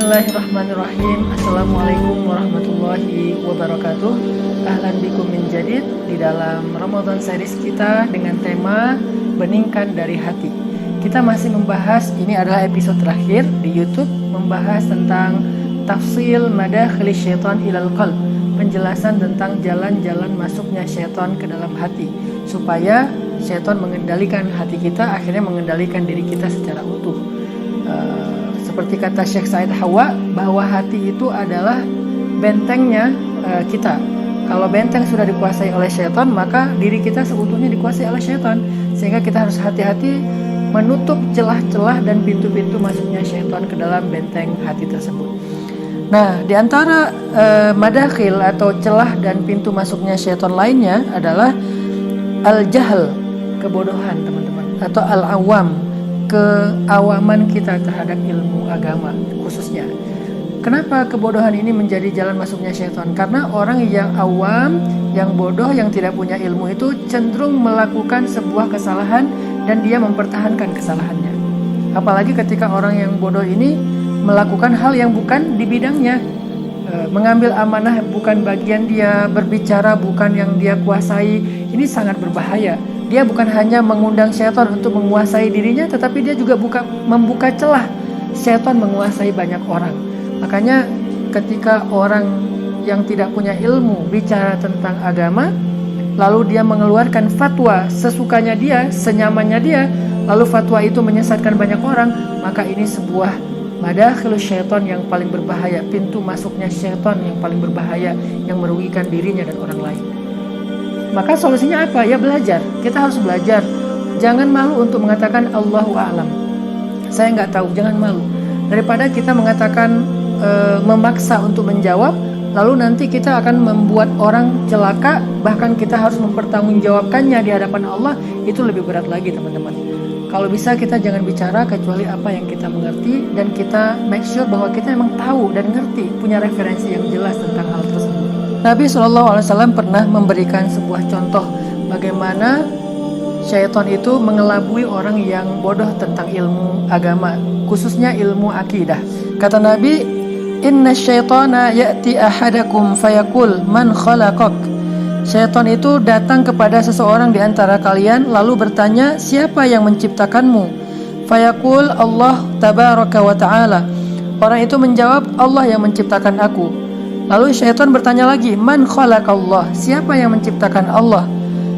Bismillahirrahmanirrahim. Assalamualaikum warahmatullahi wabarakatuh. Ahlan bikum min jadid di dalam Ramadan series kita dengan tema Beningkan dari Hati. Kita masih membahas, ini adalah episode terakhir di YouTube, membahas tentang tafsil madakhil syaitan ilal qalb, penjelasan tentang jalan-jalan masuknya syaitan ke dalam hati, supaya syaitan mengendalikan hati kita, akhirnya mengendalikan diri kita secara utuh. Seperti kata Syekh Said Hawa, bahwa hati itu adalah bentengnya kita. Kalau benteng sudah dikuasai oleh syaitan, maka diri kita seutuhnya dikuasai oleh syaitan. Sehingga kita harus hati-hati menutup celah-celah dan pintu-pintu masuknya syaitan ke dalam benteng hati tersebut. Nah, di antara madakhil atau celah dan pintu masuknya syaitan lainnya adalah al-jahl, kebodohan teman-teman, atau al-awam, keawaman kita terhadap ilmu agama khususnya. Kenapa kebodohan ini menjadi jalan masuknya syaitan? Karena orang yang awam, yang bodoh, yang tidak punya ilmu itu cenderung melakukan sebuah kesalahan dan dia mempertahankan kesalahannya. Apalagi ketika orang yang bodoh ini melakukan hal yang bukan di bidangnya, mengambil amanah bukan bagian dia, berbicara bukan yang dia kuasai. Ini sangat berbahaya. Dia bukan hanya mengundang syaitan untuk menguasai dirinya, tetapi dia juga membuka celah syaitan menguasai banyak orang. Makanya ketika orang yang tidak punya ilmu bicara tentang agama, lalu dia mengeluarkan fatwa sesukanya dia, senyamannya dia, lalu fatwa itu menyesatkan banyak orang, maka ini sebuah madakhil syaitan yang paling berbahaya, pintu masuknya syaitan yang paling berbahaya, yang merugikan dirinya dan orang lain. Maka solusinya apa? Ya belajar. Kita harus belajar. Jangan malu untuk mengatakan Allahu a'lam, saya nggak tahu. Jangan malu. Daripada kita mengatakan memaksa untuk menjawab, lalu nanti kita akan membuat orang celaka, bahkan kita harus mempertanggungjawabkannya di hadapan Allah. Itu lebih berat lagi teman-teman. Kalau bisa kita jangan bicara kecuali apa yang kita mengerti, dan kita make sure bahwa kita memang tahu dan ngerti, punya referensi yang jelas tentang hal tersebut. Nabi SAW pernah memberikan sebuah contoh bagaimana syaitan itu mengelabui orang yang bodoh tentang ilmu agama, khususnya ilmu akidah. Kata Nabi, "Inna syaitana ya'ti ahadakum fayaqul man khalaqak." Syaitan itu datang kepada seseorang di antara kalian lalu bertanya, "Siapa yang menciptakanmu?" Fayaqul, "Allah tabaraka wa ta'ala." Orang itu menjawab, "Allah yang menciptakan aku." Lalu syaitan bertanya lagi, "Man khalaqallah?" Siapa yang menciptakan Allah?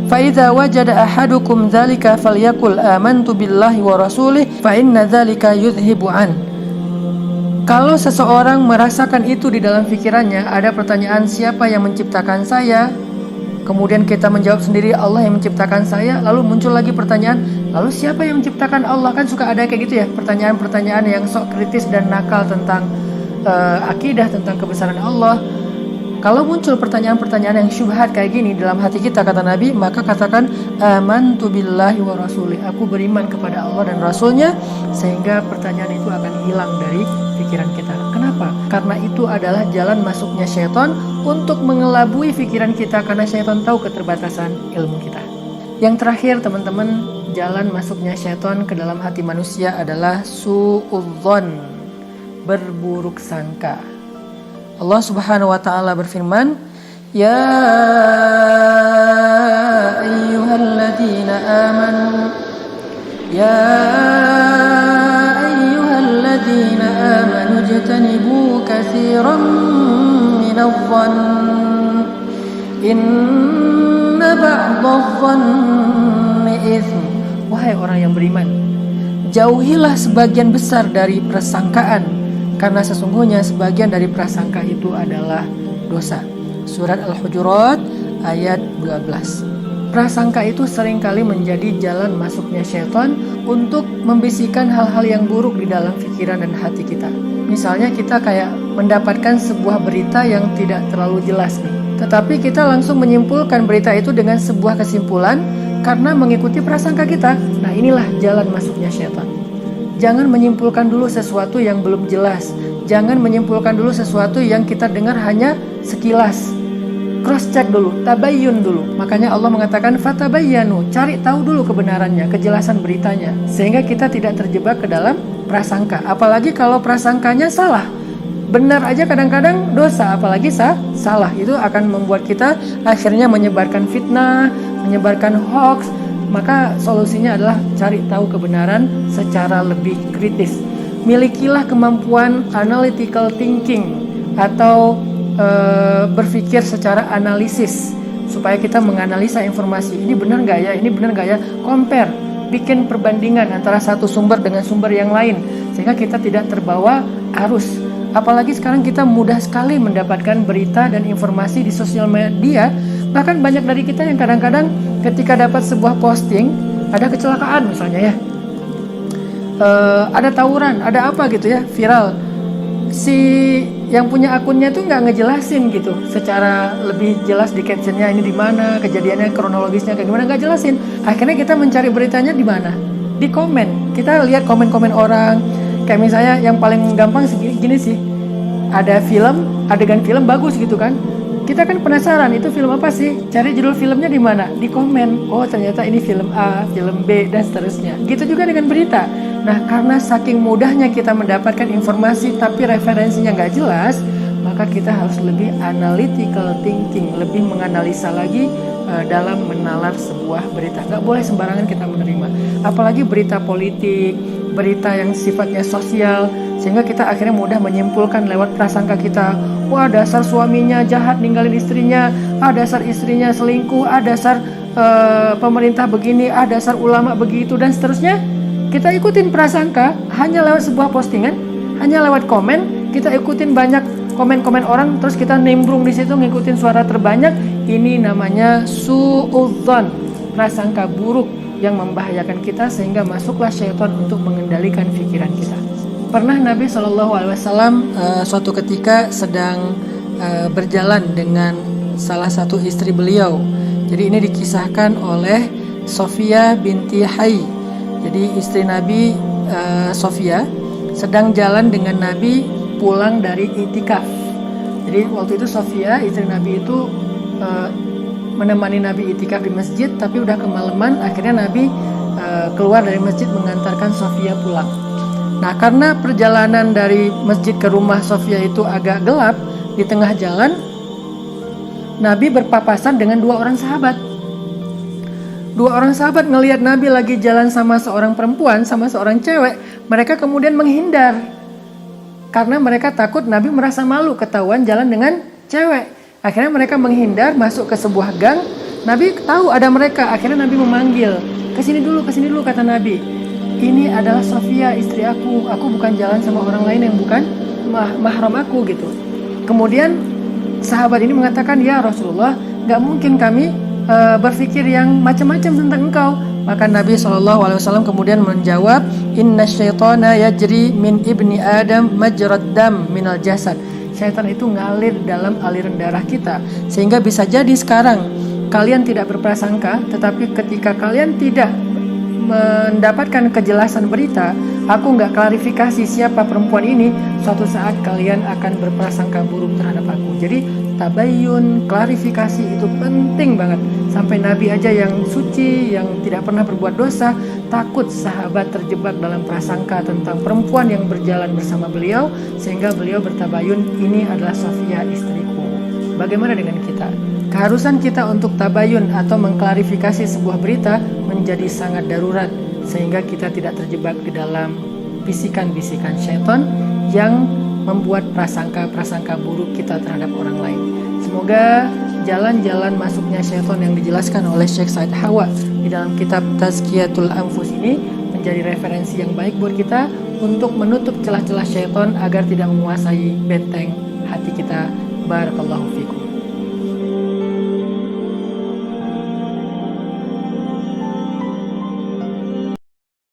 Fa idza wajada ahadukum dzalika falyakul amantu billahi wa rasulih fa inna dzalika yudhibu an. Kalau seseorang merasakan itu di dalam pikirannya, ada pertanyaan siapa yang menciptakan saya? Kemudian kita menjawab sendiri Allah yang menciptakan saya. Lalu muncul lagi pertanyaan, lalu siapa yang menciptakan Allah? Kan suka ada kayak gitu ya, pertanyaan-pertanyaan yang sok kritis dan nakal tentang akidah, tentang kebesaran Allah. Kalau muncul pertanyaan-pertanyaan yang syubhat kayak gini dalam hati kita, kata Nabi, maka katakan amantu billahi wa rasulih, aku beriman kepada Allah dan Rasulnya, sehingga pertanyaan itu akan hilang dari pikiran kita. Kenapa? Karena itu adalah jalan masuknya syaitan untuk mengelabui pikiran kita, karena syaitan tahu keterbatasan ilmu kita. Yang terakhir teman-teman, jalan masuknya syaitan ke dalam hati manusia adalah su'udzon, berburuk sangka. Allah Subhanahu wa taala berfirman, "Ya ayyuhalladzina amanu ijtanibu katsiran minadh-dhann inna ba'dadh-dhanni itsm." Wahai orang yang beriman, jauhilah sebagian besar dari persangkaan, karena sesungguhnya sebagian dari prasangka itu adalah dosa. Surat Al-Hujurat ayat 12. Prasangka itu seringkali menjadi jalan masuknya syaitan untuk membisikkan hal-hal yang buruk di dalam pikiran dan hati kita. Misalnya kita kayak mendapatkan sebuah berita yang tidak terlalu jelas nih, tetapi kita langsung menyimpulkan berita itu dengan sebuah kesimpulan karena mengikuti prasangka kita. Nah, inilah jalan masuknya syaitan. Jangan menyimpulkan dulu sesuatu yang belum jelas. Jangan menyimpulkan dulu sesuatu yang kita dengar hanya sekilas. Cross check dulu, tabayyun dulu. Makanya Allah mengatakan fatabayyanu, cari tahu dulu kebenarannya, kejelasan beritanya, sehingga kita tidak terjebak ke dalam prasangka. Apalagi kalau prasangkanya salah, benar aja kadang-kadang dosa, apalagi salah. Itu akan membuat kita akhirnya menyebarkan fitnah, menyebarkan hoax. Maka solusinya adalah cari tahu kebenaran secara lebih kritis. Milikilah kemampuan analytical thinking atau berpikir secara analisis, supaya kita menganalisa informasi. Ini benar nggak ya? Ini benar nggak ya? Compare, bikin perbandingan antara satu sumber dengan sumber yang lain, sehingga kita tidak terbawa arus. Apalagi sekarang kita mudah sekali mendapatkan berita dan informasi di sosial media. Bahkan banyak dari kita yang kadang-kadang ketika dapat sebuah posting, ada kecelakaan misalnya ya, ada tawuran, ada apa gitu ya, viral. Si yang punya akunnya tuh nggak ngejelasin gitu secara lebih jelas di captionnya, ini di mana kejadiannya, kronologisnya kayak gimana, nggak jelasin. Akhirnya kita mencari beritanya di mana? Di komen. Kita lihat komen-komen orang. Kayak misalnya yang paling gampang gini sih, ada film, adegan film bagus gitu kan. Kita kan penasaran itu film apa sih? Cari judul filmnya di mana? Di komen. Oh ternyata ini film A, film B, dan seterusnya. Gitu juga dengan berita. Nah karena saking mudahnya kita mendapatkan informasi tapi referensinya nggak jelas, maka kita harus lebih analytical thinking, lebih menganalisa lagi dalam menalar sebuah berita. Nggak boleh sembarangan kita menerima. Apalagi berita politik, berita yang sifatnya sosial, sehingga kita akhirnya mudah menyimpulkan lewat prasangka kita. Wah dasar suaminya jahat ninggalin istrinya, dasar istrinya selingkuh, dasar pemerintah begini, dasar ulama begitu, dan seterusnya. Kita ikutin prasangka hanya lewat sebuah postingan, hanya lewat komen. Kita ikutin banyak komen-komen orang, terus kita nimbrung di situ ngikutin suara terbanyak. Ini namanya suudzon, prasangka buruk yang membahayakan kita, sehingga masuklah syaitan untuk mengendalikan pikiran kita. Pernah Nabi SAW suatu ketika sedang berjalan dengan salah satu istri beliau. Jadi ini dikisahkan oleh Sofia binti Hai. Jadi istri Nabi Sofia sedang jalan dengan Nabi pulang dari itikaf. Jadi waktu itu Sofia istri Nabi itu menemani Nabi itikaf di masjid, tapi udah kemalaman. Akhirnya Nabi keluar dari masjid mengantarkan Sofia pulang. Nah karena perjalanan dari masjid ke rumah Sofia itu agak gelap, di tengah jalan Nabi berpapasan dengan dua orang sahabat. Dua orang sahabat ngelihat Nabi lagi jalan sama seorang perempuan, sama seorang cewek. Mereka kemudian menghindar karena mereka takut Nabi merasa malu ketahuan jalan dengan cewek. Akhirnya mereka menghindar masuk ke sebuah gang. Nabi tahu ada mereka. Akhirnya Nabi memanggil, kesini dulu kata Nabi. Ini adalah Sofia istri aku. Aku bukan jalan sama orang lain yang bukan mahram aku gitu. Kemudian sahabat ini mengatakan, ya Rasulullah, gak mungkin kami berpikir yang macam-macam tentang engkau. Maka Nabi SAW kemudian menjawab, inna syaitana yajri min ibni Adam majrad dam minal jasad. Syaitan itu ngalir dalam aliran darah kita, sehingga bisa jadi sekarang kalian tidak berprasangka, tetapi ketika kalian tidak mendapatkan kejelasan berita, aku nggak klarifikasi siapa perempuan ini, suatu saat kalian akan berprasangka buruk terhadap aku. Jadi tabayyun, klarifikasi itu penting banget. Sampai Nabi aja yang suci, yang tidak pernah berbuat dosa, takut sahabat terjebak dalam prasangka tentang perempuan yang berjalan bersama beliau, sehingga beliau bertabayun, ini adalah Sofia istriku. Bagaimana dengan kita? Keharusan kita untuk tabayun atau mengklarifikasi sebuah berita menjadi sangat darurat, sehingga kita tidak terjebak di dalam bisikan-bisikan syaitan yang membuat prasangka-prasangka buruk kita terhadap orang lain. Semoga jalan-jalan masuknya syaitan yang dijelaskan oleh Syekh Said Hawa di dalam kitab Tazkiyatul Anfus ini menjadi referensi yang baik buat kita untuk menutup celah-celah syaitan agar tidak menguasai benteng hati kita. Barakallahu fikum.